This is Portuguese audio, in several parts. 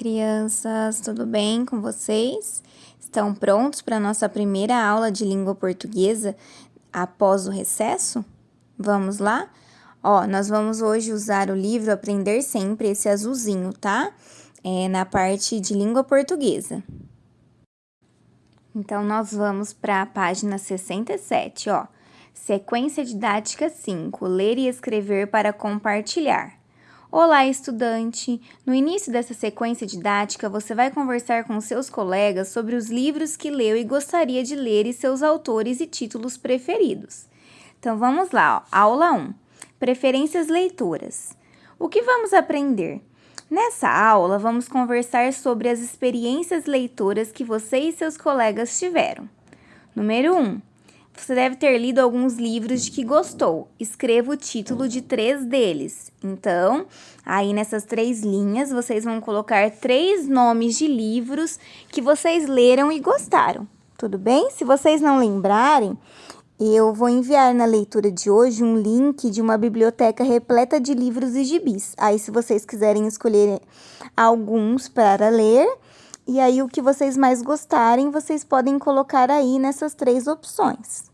Crianças, tudo bem com vocês? Estão prontos para a nossa primeira aula de língua portuguesa após o recesso? Vamos lá? Nós vamos hoje usar o livro Aprender Sempre, esse azulzinho, tá? Na parte de língua portuguesa. Então, nós vamos para a página 67, Sequência didática 5, ler e escrever para compartilhar. Olá, estudante! No início dessa sequência didática, você vai conversar com seus colegas sobre os livros que leu e gostaria de ler e seus autores e títulos preferidos. Então, vamos lá, aula 1. Preferências leitoras. O que vamos aprender? Nessa aula, vamos conversar sobre as experiências leitoras que você e seus colegas tiveram. Número 1. Você deve ter lido alguns livros de que gostou. Escreva o título de 3 deles. Então, aí nessas 3 linhas, vocês vão colocar 3 nomes de livros que vocês leram e gostaram. Tudo bem? Se vocês não lembrarem, eu vou enviar na leitura de hoje um link de uma biblioteca repleta de livros e gibis. Aí, se vocês quiserem escolher alguns para ler, e aí o que vocês mais gostarem, vocês podem colocar aí nessas 3 opções.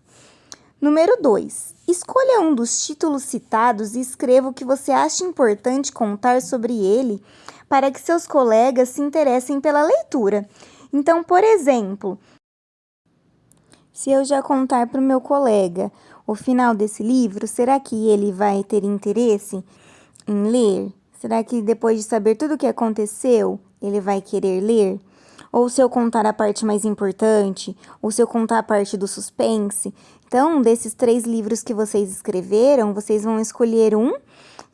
Número 2. Escolha um dos títulos citados e escreva o que você acha importante contar sobre ele para que seus colegas se interessem pela leitura. Então, por exemplo, se eu já contar para o meu colega o final desse livro, será que ele vai ter interesse em ler? Será que depois de saber tudo o que aconteceu, ele vai querer ler? Ou se eu contar a parte mais importante, ou se eu contar a parte do suspense. Então, desses 3 livros que vocês escreveram, vocês vão escolher um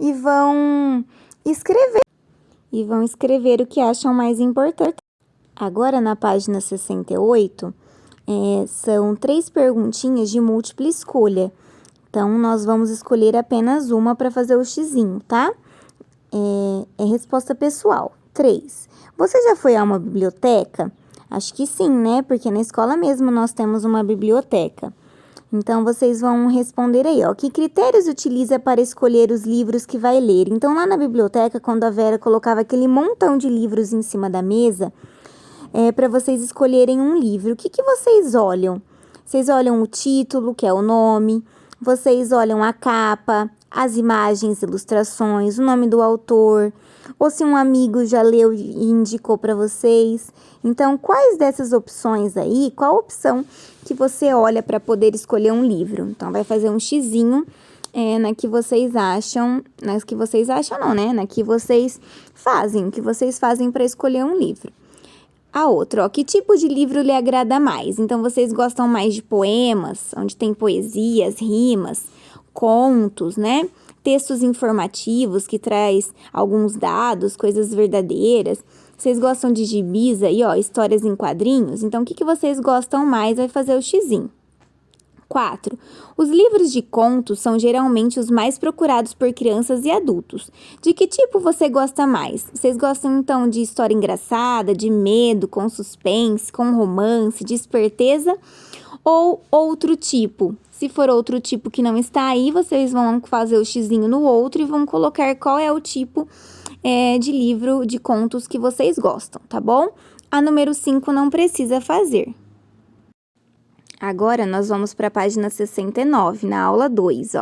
e vão escrever o que acham mais importante. Agora, na página 68, são 3 perguntinhas de múltipla escolha. Então, nós vamos escolher apenas uma para fazer o xizinho, tá? É resposta pessoal. 3. Você já foi a uma biblioteca? Acho que sim, né? Porque na escola mesmo nós temos uma biblioteca. Então, vocês vão responder aí, que critérios utiliza para escolher os livros que vai ler? Então, lá na biblioteca, quando a Vera colocava aquele montão de livros em cima da mesa, para vocês escolherem um livro, o que vocês olham? Vocês olham o título, que é o nome, vocês olham a capa, as imagens, ilustrações, o nome do autor, ou se um amigo já leu e indicou para vocês. Então, quais dessas opções aí, qual opção que você olha para poder escolher um livro? Então, vai fazer um xizinho na que vocês acham, nas que vocês acham não, né? Na que vocês fazem, o que vocês fazem para escolher um livro. A outra, que tipo de livro lhe agrada mais? Então, vocês gostam mais de poemas, onde tem poesias, rimas, contos, né? Textos informativos que traz alguns dados, coisas verdadeiras. Vocês gostam de gibis aí, histórias em quadrinhos? Então, o que vocês gostam mais? Vai fazer o xizinho. 4. Os livros de contos são geralmente os mais procurados por crianças e adultos. De que tipo você gosta mais? Vocês gostam, então, de história engraçada, de medo, com suspense, com romance, de esperteza? Ou outro tipo? Se for outro tipo que não está aí, vocês vão fazer o xizinho no outro e vão colocar qual é o tipo de livro de contos que vocês gostam, tá bom? A número 5 não precisa fazer. Agora, nós vamos para a página 69, na aula 2,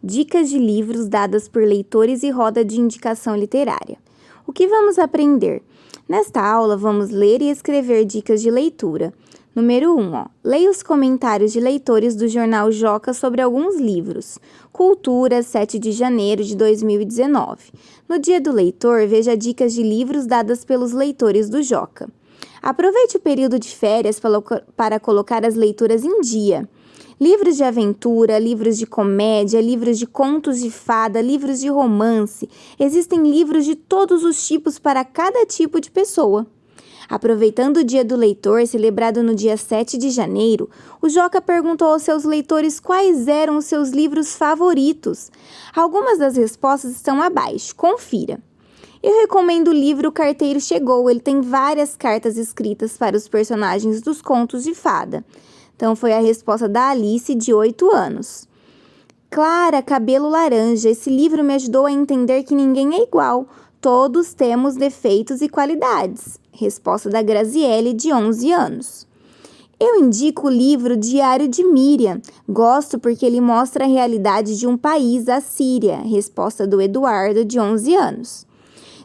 Dicas de livros dadas por leitores e roda de indicação literária. O que vamos aprender? Nesta aula, vamos ler e escrever dicas de leitura. Número 1, leia os comentários de leitores do jornal Joca sobre alguns livros. Cultura, 7 de janeiro de 2019. No dia do leitor, veja dicas de livros dadas pelos leitores do Joca. Aproveite o período de férias para colocar as leituras em dia. Livros de aventura, livros de comédia, livros de contos de fada, livros de romance. Existem livros de todos os tipos para cada tipo de pessoa. Aproveitando o Dia do Leitor, celebrado no dia 7 de janeiro, o Joca perguntou aos seus leitores quais eram os seus livros favoritos. Algumas das respostas estão abaixo. Confira. Eu recomendo o livro O Carteiro Chegou. Ele tem várias cartas escritas para os personagens dos contos de fada. Então, foi a resposta da Alice, de 8 anos. Clara, Cabelo Laranja. Esse livro me ajudou a entender que ninguém é igual. Todos temos defeitos e qualidades. Resposta da Graziele, de 11 anos. Eu indico o livro Diário de Miriam. Gosto porque ele mostra a realidade de um país, a Síria. Resposta do Eduardo, de 11 anos.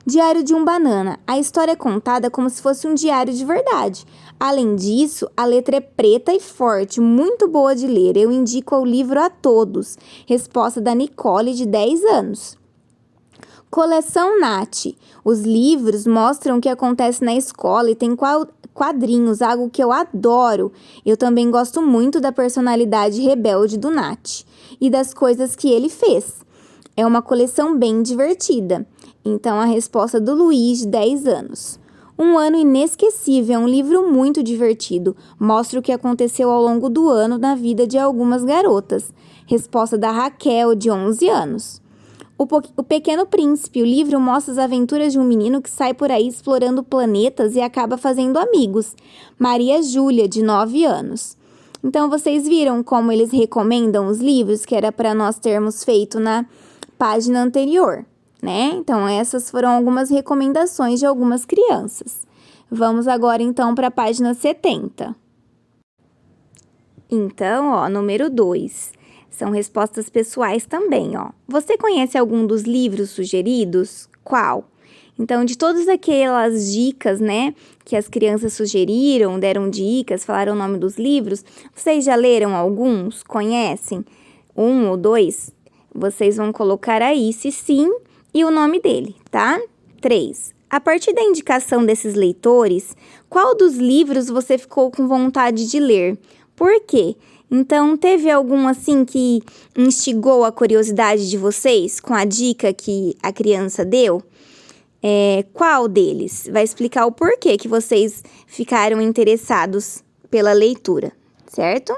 Diário de um Banana. A história é contada como se fosse um diário de verdade. Além disso, a letra é preta e forte, muito boa de ler. Eu indico o livro a todos. Resposta da Nicole, de 10 anos. Coleção Nath. Os livros mostram o que acontece na escola e tem quadrinhos, algo que eu adoro. Eu também gosto muito da personalidade rebelde do Nath e das coisas que ele fez. É uma coleção bem divertida. Então, a resposta do Luiz, de 10 anos. Um Ano Inesquecível é um livro muito divertido. Mostra o que aconteceu ao longo do ano na vida de algumas garotas. Resposta da Raquel, de 11 anos. O Pequeno Príncipe. O livro mostra as aventuras de um menino que sai por aí explorando planetas e acaba fazendo amigos. Maria Júlia, de 9 anos. Então, vocês viram como eles recomendam os livros que era para nós termos feito na página anterior, né? Então, essas foram algumas recomendações de algumas crianças. Vamos agora, então, para a página 70. Então, número 2. São respostas pessoais também, Você conhece algum dos livros sugeridos? Qual? Então, de todas aquelas dicas, né, que as crianças sugeriram, deram dicas, falaram o nome dos livros, vocês já leram alguns? Conhecem? 1 ou 2? Vocês vão colocar aí se sim e o nome dele, tá? 3. A partir da indicação desses leitores, qual dos livros você ficou com vontade de ler? Por quê? Então, teve algum assim que instigou a curiosidade de vocês com a dica que a criança deu? Qual deles? Vai explicar o porquê que vocês ficaram interessados pela leitura, certo?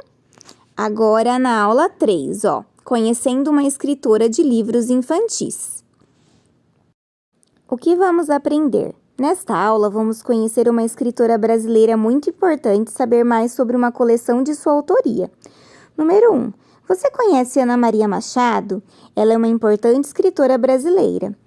Agora, na aula 3, conhecendo uma escritora de livros infantis. O que vamos aprender? Nesta aula, vamos conhecer uma escritora brasileira muito importante e saber mais sobre uma coleção de sua autoria. Número 1. Você conhece Ana Maria Machado? Ela é uma importante escritora brasileira.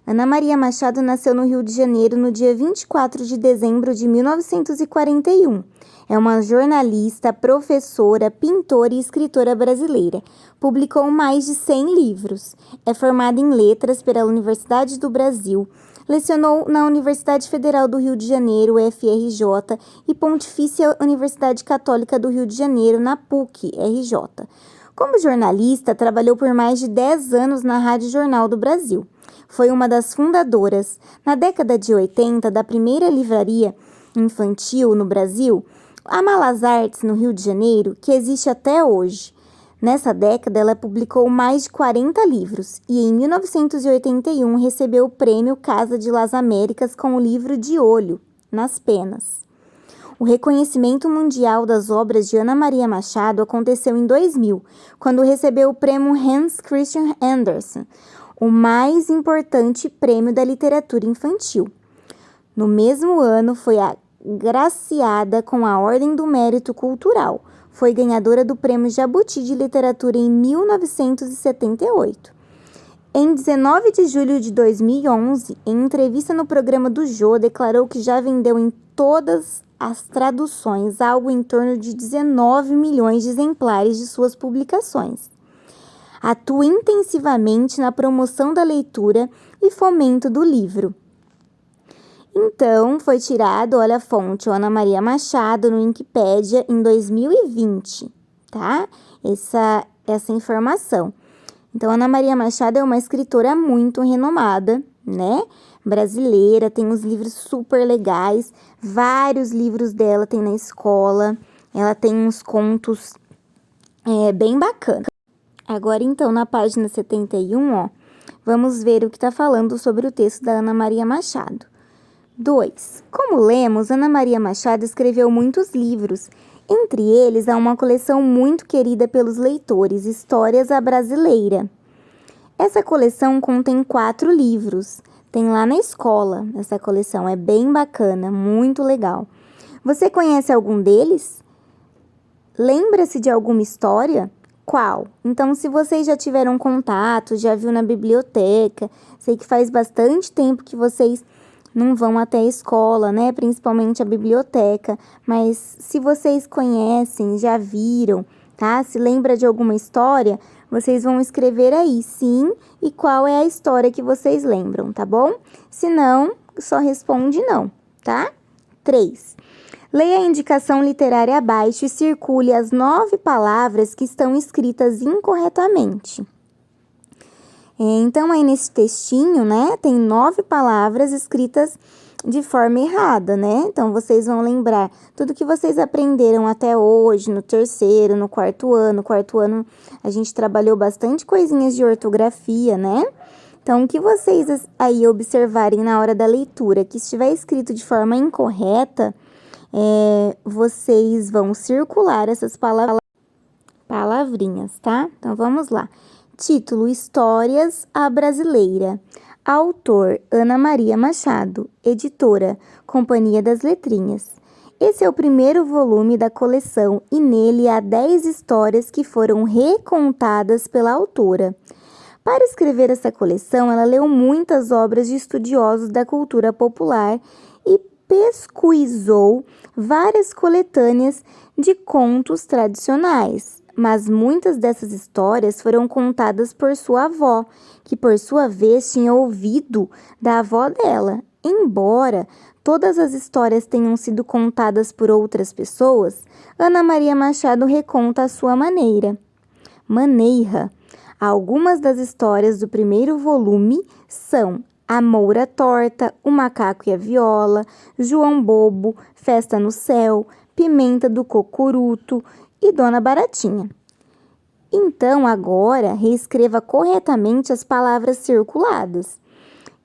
Ana Maria Machado nasceu no Rio de Janeiro no dia 24 de dezembro de 1941. É uma jornalista, professora, pintora e escritora brasileira. Publicou mais de 100 livros. É formada em letras pela Universidade do Brasil. Lecionou na Universidade Federal do Rio de Janeiro, UFRJ, e Pontifícia Universidade Católica do Rio de Janeiro, na PUC, RJ. Como jornalista, trabalhou por mais de 10 anos na Rádio Jornal do Brasil. Foi uma das fundadoras, na década de 80, da primeira livraria infantil no Brasil, a Malas Artes, no Rio de Janeiro, que existe até hoje. Nessa década, ela publicou mais de 40 livros e, em 1981, recebeu o prêmio Casa de las Américas com o livro De Olho, nas Penas. O reconhecimento mundial das obras de Ana Maria Machado aconteceu em 2000, quando recebeu o prêmio Hans Christian Andersen, o mais importante prêmio da literatura infantil. No mesmo ano, foi agraciada com a Ordem do Mérito Cultural. Foi ganhadora do Prêmio Jabuti de Literatura em 1978. Em 19 de julho de 2011, em entrevista no programa do Jô, declarou que já vendeu em todas as traduções algo em torno de 19 milhões de exemplares de suas publicações. Atua intensivamente na promoção da leitura e fomento do livro. Então, foi tirado, olha a fonte, Ana Maria Machado no Wikipédia em 2020, tá? Essa informação. Então, Ana Maria Machado é uma escritora muito renomada, né? Brasileira, tem uns livros super legais, vários livros dela tem na escola, ela tem uns contos bem bacanas. Agora, então, na página 71, vamos ver o que está falando sobre o texto da Ana Maria Machado. 2. Como lemos, Ana Maria Machado escreveu muitos livros. Entre eles, há uma coleção muito querida pelos leitores, Histórias à Brasileira. Essa coleção contém 4 livros. Tem lá na escola. Essa coleção é bem bacana, muito legal. Você conhece algum deles? Lembra-se de alguma história? Qual? Então, se vocês já tiveram contato, já viu na biblioteca, sei que faz bastante tempo que vocês não vão até a escola, né? Principalmente a biblioteca, mas se vocês conhecem, já viram, tá? Se lembra de alguma história, vocês vão escrever aí sim e qual é a história que vocês lembram, tá bom? Se não, só responde não, tá? 3. Leia a indicação literária abaixo e circule as 9 palavras que estão escritas incorretamente. Então, aí nesse textinho, né, tem 9 palavras escritas de forma errada, né? Então, vocês vão lembrar tudo que vocês aprenderam até hoje, no terceiro, no quarto ano. No quarto ano, a gente trabalhou bastante coisinhas de ortografia, né? Então, o que vocês aí observarem na hora da leitura, que estiver escrito de forma incorreta, vocês vão circular essas palavrinhas, tá? Então, vamos lá. Título: Histórias à Brasileira. Autor: Ana Maria Machado. Editora: Companhia das Letrinhas. Esse é o primeiro volume da coleção e nele há 10 histórias que foram recontadas pela autora. Para escrever essa coleção, ela leu muitas obras de estudiosos da cultura popular e pesquisou várias coletâneas de contos tradicionais. Mas muitas dessas histórias foram contadas por sua avó, que por sua vez tinha ouvido da avó dela. Embora todas as histórias tenham sido contadas por outras pessoas, Ana Maria Machado reconta à sua maneira. Algumas das histórias do primeiro volume são A Moura Torta, O Macaco e a Viola, João Bobo, Festa no Céu, Pimenta do Cocuruto e Dona Baratinha. Então, agora, reescreva corretamente as palavras circuladas.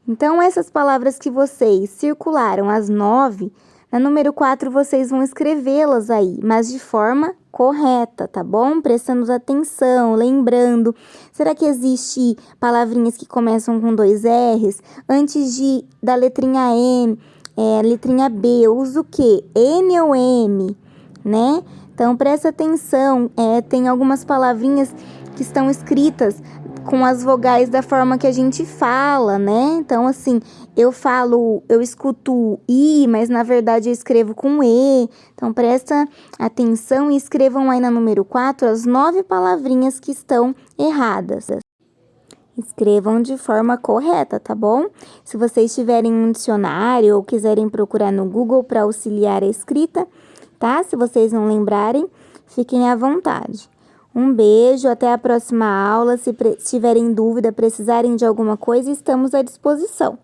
Então, essas palavras que vocês circularam, as 9, na número 4 vocês vão escrevê-las aí, mas de forma correta, tá bom? Prestando atenção, lembrando. Será que existe palavrinhas que começam com 2 R's? Antes da letrinha M, letrinha B, eu uso o quê? N ou M, né? Então, presta atenção, tem algumas palavrinhas que estão escritas com as vogais da forma que a gente fala, né? Então, assim, eu escuto I, mas na verdade eu escrevo com E. Então, presta atenção e escrevam aí na número 4 as 9 palavrinhas que estão erradas. Escrevam de forma correta, tá bom? Se vocês tiverem um dicionário ou quiserem procurar no Google para auxiliar a escrita, tá? Se vocês não lembrarem, fiquem à vontade. Um beijo, até a próxima aula. Se tiverem dúvida, precisarem de alguma coisa, estamos à disposição.